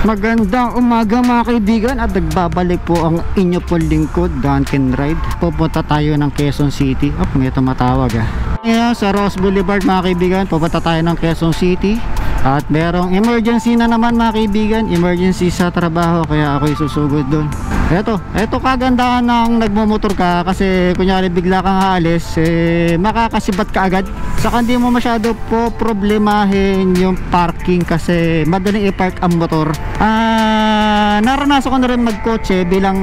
Magandang umaga mga kaibigan at nagbabalik po ang inyo po lingkod, Duncan Ride. Pupunta tayo ng Quezon City. May tumatawag Ngayon sa Ross Boulevard mga kaibigan, pupunta tayo ng Quezon City. At merong emergency na naman mga kaibigan, emergency sa trabaho, kaya ako'y susugod doon. Eto kagandahan ng nagmumotor ka, kasi kunyari bigla kang aalis, makakasibat ka agad. Saka hindi mo masyado po problemahin yung parking kasi madaling i-park ang motor. Naranasan ko na rin magkotse bilang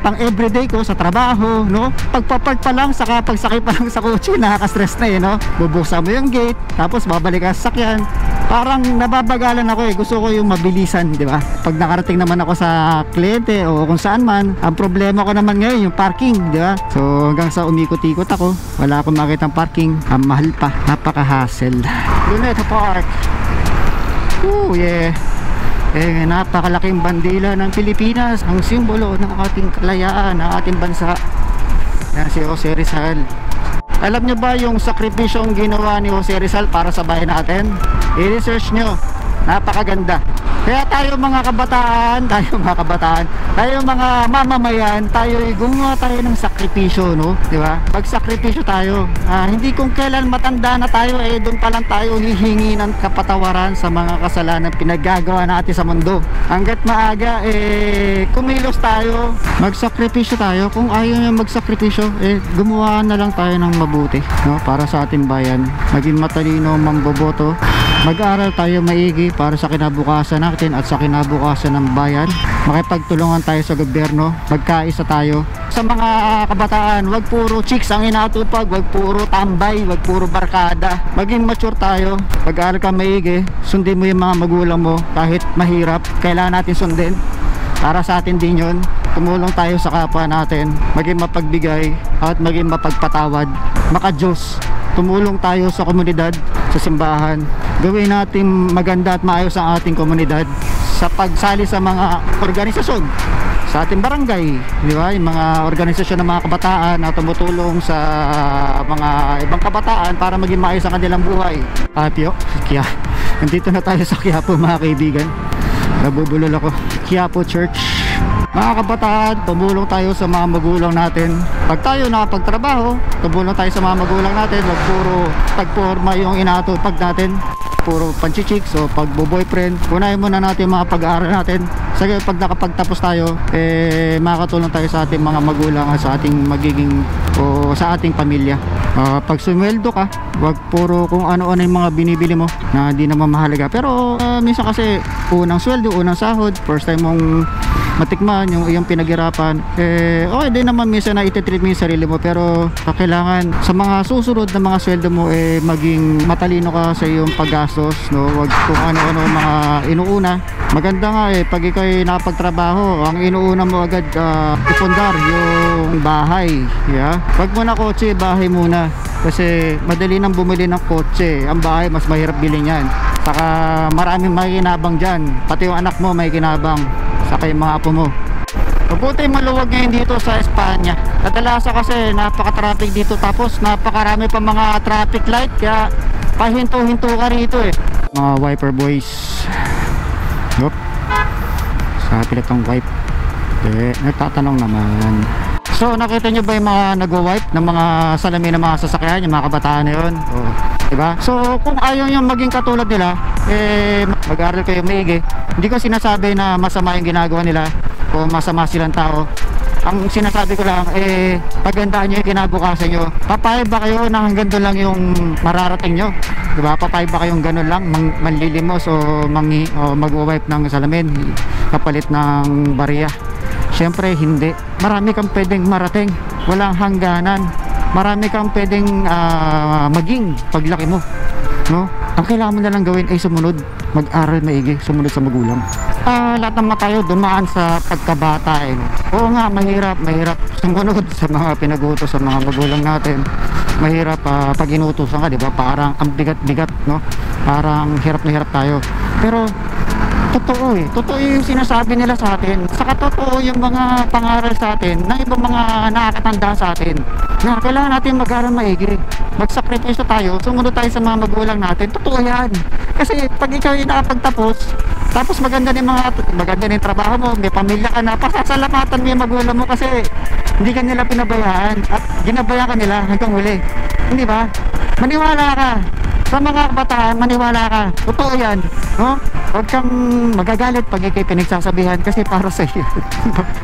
pang everyday ko sa trabaho, no? Pagpapark pa lang, saka pagsakay pa lang sa kotse, nakaka-stress na no? Bubuksan mo yung gate, tapos babalik ka sa sakyan. Parang nababagalan ako gusto ko yung mabilisan, di ba? Pag nakarating naman ako sa kliyente o kung saan man, ang problema ko naman ngayon yung parking, di ba? So hanggang sa umikot-ikot ako, wala akong makitang parking. Ang mahal pa, napaka-hassle. Luneta Park. Yeah. Napakalaking bandila ng Pilipinas, ang simbolo ng ating kalayaan, ng ating bansa. Yan si Jose Rizal. Alam nyo ba yung sakripisyong ginawa ni Jose Rizal para sa bayan natin? I-research nyo, napakaganda. Kaya tayo mga kabataan, tayo mga mamamayan, gumawa tayo ng sakripisyo, no? Di ba? Pagsakripisyo tayo, hindi kung kailan matanda na tayo, doon pa lang tayo hihingi ng kapatawaran sa mga kasalanan pinaggagawa natin sa mundo. Hanggat maaga, kumilos tayo, magsakripisyo tayo. Kung ayaw nyo magsakripisyo, gumawa na lang tayo ng mabuti, no? Para sa ating bayan, maging matalino, mamboboto. Mag-aaral tayo maigi para sa kinabukasan natin at sa kinabukasan ng bayan. Makipagtulungan tayo sa gobyerno, magkaisa tayo. Sa mga kabataan, wag puro chicks ang inatupag, wag puro tambay, wag puro barkada. Maging mature tayo, mag-aaral ka maigi, sundin mo yung mga magulang mo kahit mahirap, kailangan natin sundin. Para sa atin din yun, tumulong tayo sa kapwa natin, maging mapagbigay at maging mapagpatawad, maka-Diyos. Tumulong tayo sa komunidad, sa simbahan. Gawin natin maganda at maayos ang ating komunidad sa pagsali sa mga organisasyon sa ating barangay, di ba? Yung mga organisasyon ng mga kabataan na tumutulong sa mga ibang kabataan para maging maayos ang kanilang buhay. Nandito na tayo sa Quiapo mga kaibigan. Nabubulol ako. Quiapo Church. Mga kabataan, tumulong tayo sa mga magulang natin. Pag tayo nakapagtrabaho, tumulong tayo sa mga magulang natin. Wag puro pagporma yung inaatupag natin, puro panchichicks o pagbo-boyfriend. Unahin muna natin yung mga pag-aaral natin. Sige, pag nakapagtapos tayo, makakatulong tayo sa ating mga magulang at sa ating magiging o sa ating pamilya. Pag sumweldo ka, wag puro kung ano-ano yung mga binibili mo na di naman mahalaga. Pero minsan kasi unang sweldo, unang sahod, first time mong matikman yung iyong pinaghirapan, okay din naman minsan na iti-treat mo yung sarili mo, pero kailangan sa mga susunod na mga sweldo mo maging matalino ka sa iyong paggastos, no? Wag kung ano-ano mga inuuna. Maganda nga pag ikaw ay nakapagtrabaho, ang inuuna mo agad ipundar yung bahay, yeah? Wag mo na kotse, bahay muna, kasi madali nang bumili ng kotse. Ang bahay mas mahirap bilhin yan, saka maraming makikinabang dyan, pati yung anak mo may kinabang, saka yung mga apo mo. Mabuti maluwag ngayon dito sa Espanya. Kadalasan kasi napaka-traffic dito, tapos napakarami pa mga traffic light, kaya pahinto-hinto ka rito Mga wiper boys. Yup. Sa pilit ng wipe. Nagtatanong naman. So nakita nyo ba yung mga nag-wipe ng mga salamin ng mga sasakyan, yung mga kabataan na yun? Diba? So kung ayaw nyo maging katulad nila, mag-aaral kayo maigi. Hindi ko sinasabi na masama yung ginagawa nila o masama silang tao. Ang sinasabi ko lang, pagandaan nyo yung kinabukasan nyo. Papayag ba kayo na hanggang doon lang yung mararating nyo? Diba? Papayag ba kayong ganun lang, manlilimos o mag-wipe ng salamin kapalit ng bariya? Syempre hindi. Marami kang pwedeng marating, walang hangganan. Marami kang pwedeng maging paglaki mo, no? Ang kailangan mo na lang gawin ay sumunod, mag-aral maigi, sumunod sa magulang. Lahat naman tayo dumaan sa pagkabata Oo nga, mahirap sumunod sa mga pinagutos sa mga magulang natin. Mahirap pag inutusan ka, di ba? Parang ang bigat-bigat, no? Parang hirap na hirap tayo. Pero totoo totoo yung sinasabi nila sa atin, saka totoo yung mga pangaral sa atin ng ibang mga nakakatanda sa atin, na kailangan natin mag-aral maigi, magsakripisyo tayo, sumunod tayo sa mga magulang natin. Totoo yan, kasi pag ikaw yung nakapagtapos, Tapos maganda din yung trabaho mo, may pamilya ka na, pasasalamatan mo yung magulang mo kasi hindi ka nila pinabayaan at ginabayaan ka nila hanggang huli. Hindi ba? Maniwala ka. Sa mga kabataan, maniwala ka. Totoo yan. No? Huwag kang magagalit pag ikay pinagsasabihan kasi para sa iyo.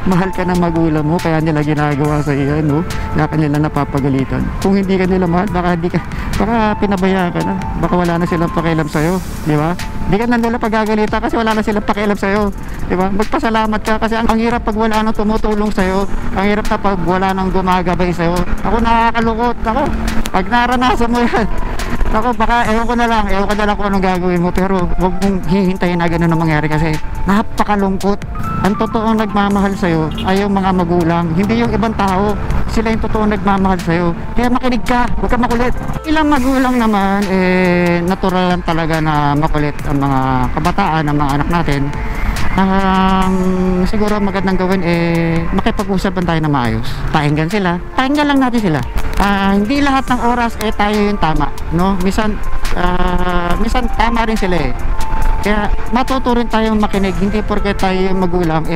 Mahal ka ng magulang mo, kaya nila ginagawa sa iyo, no? Kaya kanila napapagalitan. Kung hindi ka nila mahal, baka pinabayaan ka na. Baka wala na silang pakialam sa iyo, di ba? Hindi ka na nila pagagalitan kasi wala na silang pakialam sa iyo, di ba? Magpasalamat ka kasi ang hirap pag wala nang tumutulong sa iyo. Ang hirap na pag wala nang gumagabay sa iyo. Ako nakakalungkot. Ako, pag naranasan mo yan, ako baka ewan ko na lang kung anong gagawin mo, pero huwag mong hihintayin na ganun ang mangyari kasi napakalungkot. Ang totoong nagmamahal sa'yo ay yung mga magulang, hindi yung ibang tao. Sila yung totoong nagmamahal sa'yo, kaya makinig ka, huwag ka makulit. Ilang magulang naman natural lang talaga na makulit ang mga kabataan, ang mga anak natin. Siguro magandang gawin makipag-usapan tayo na maayos, pakinggan lang natin sila. Hindi lahat ng oras tayo yung tama, no? Minsan tama rin sila kaya matuto rin tayong makinig, hindi porke tayo yung magulang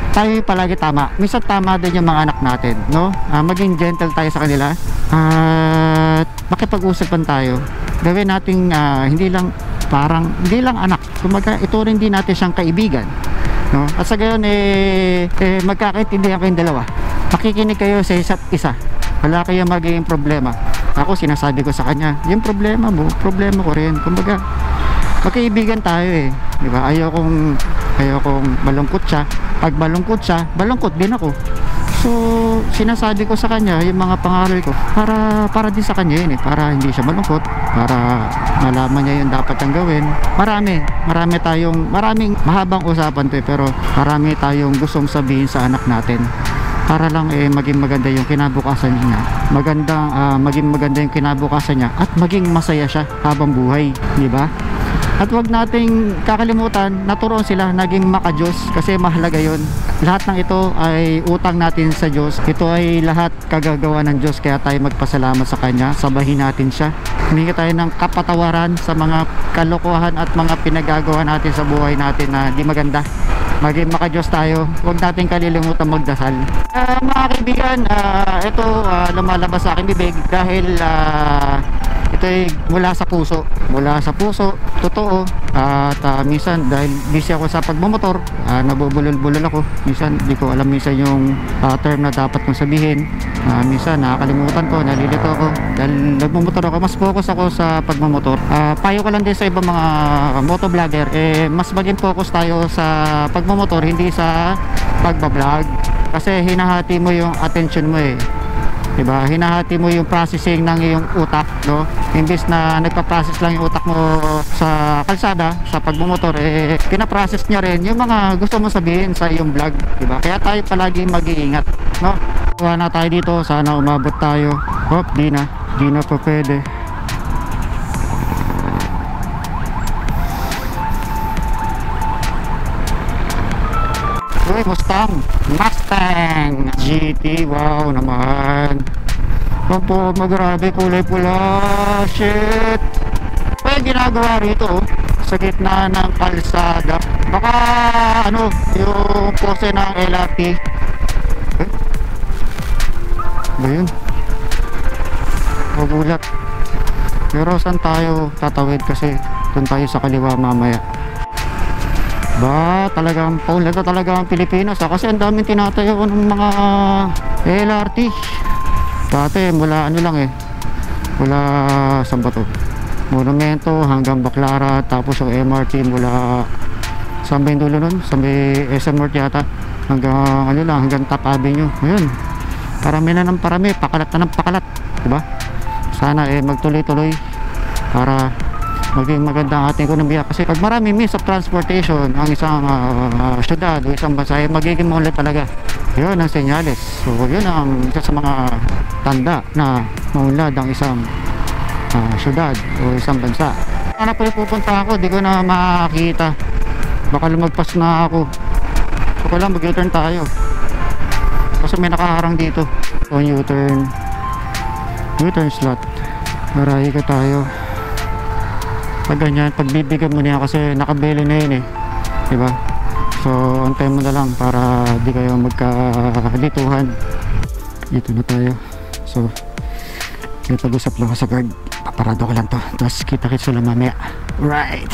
tayo yung palagi tama. Minsan tama din yung mga anak natin, no? Maging gentle tayo sa kanila at makipag-usapan tayo. Gawin nating hindi lang anak, kumaga ituring din natin siyang kaibigan, no? At sa gayon magkakaintindihan kayong dalawa, makikinig kayo sa isa't isa, wala kayong magiging problema. Ako sinasabi ko sa kanya, yung problema mo, problema ko rin. Kumbaga magkaibigan tayo di ba? Ayaw kong malungkot siya. Pag malungkot siya, malungkot din ako. So sinasabi ko sa kanya yung mga pangaral ko para din sa kanya yun para hindi siya malungkot, para malaman niya yung dapat ang gawin. Maraming mahabang usapan to pero marami tayong gustong sabihin sa anak natin para lang maging maganda yung kinabukasan niya, maging maganda yung kinabukasan niya at maging masaya siya habang buhay, di ba? At wag nating kakalimutan, naturoon sila naging maka-Diyos kasi mahalaga yon. Lahat ng ito ay utang natin sa Diyos. Ito ay lahat kagagawa ng Diyos, kaya tayo magpasalamat sa Kanya. Sabahin natin siya. Humingi tayo ng kapatawaran sa mga kalokohan at mga pinagagawa natin sa buhay natin na di maganda. Maging maka-Diyos tayo. Huwag natin kalilimutan magdasal. Mga kaibigan, ito lumalabas sa aking bibig dahil ito ay mula sa puso, totoo. At minsan dahil busy ako sa pagmamotor, nabubulol-bulol ako. Minsan di ko alam yung term na dapat kong sabihin. Minsan nakakalimutan ko, nalilito ako dahil nagmamotor ako. Mas focus ako sa pagmamotor. Payo ko lang din sa ibang mga motovlogger, mas maging focus tayo sa pagmamotor, hindi sa pagbablog, kasi hinahati mo yung attention mo diba? Hinahati mo yung processing ng iyong utak, no? Imbes na nagpa-process lang yung utak mo sa kalsada, sa pagmumotor, pinaprocess niya rin yung mga gusto mo sabihin sa iyong vlog, diba? Kaya tayo palagi mag-iingat, no? Kuha na tayo dito, sana umabot tayo. Di na pa pwede. Uy, Mustang GT, wow naman. Opo, grabe, kulay pula, shit. May ginagawa rito sa gitna ng kalsada, baka yung pose ng LRT ba yun? Magulat. Pero saan tayo tatawid kasi doon tayo sa kaliwa mamaya. Talagang paula na talaga ang Pilipinas kasi ang daming tinatayo ng mga LRT. Dati mula mula saan ba to? Monumento hanggang Baclaran, tapos yung MRT mula saan ba yung dulo nun? Sa may SM North yata hanggang hanggang Top Avenue. Ayun, parami na ng parami, pakalat na ng pakalat, diba? Sana magtuloy-tuloy para maging maganda ang ating ekonomiya, kasi pag marami means of transportation ang isang syudad o isang bansa, magiging maunlad talaga. Yun ang senyales. So yun ang isa sa mga tanda na maunlad ang isang syudad o isang bansa. Ano pa yung pupunta ako, di ko na makakita, baka lumagpas na ako. So lang mag-U-turn tayo kasi may nakaharang dito. So U-turn slot, maray ka tayo. Pag ganyan, pagbibigyan mo niya kasi nakabili na yun diba? So antay mo na lang para di kayo magkalituhan. Dito na tayo. So may pag-usap lang ako sa guard, paparado ko lang to, tapos kita-kits lang mamaya. Right.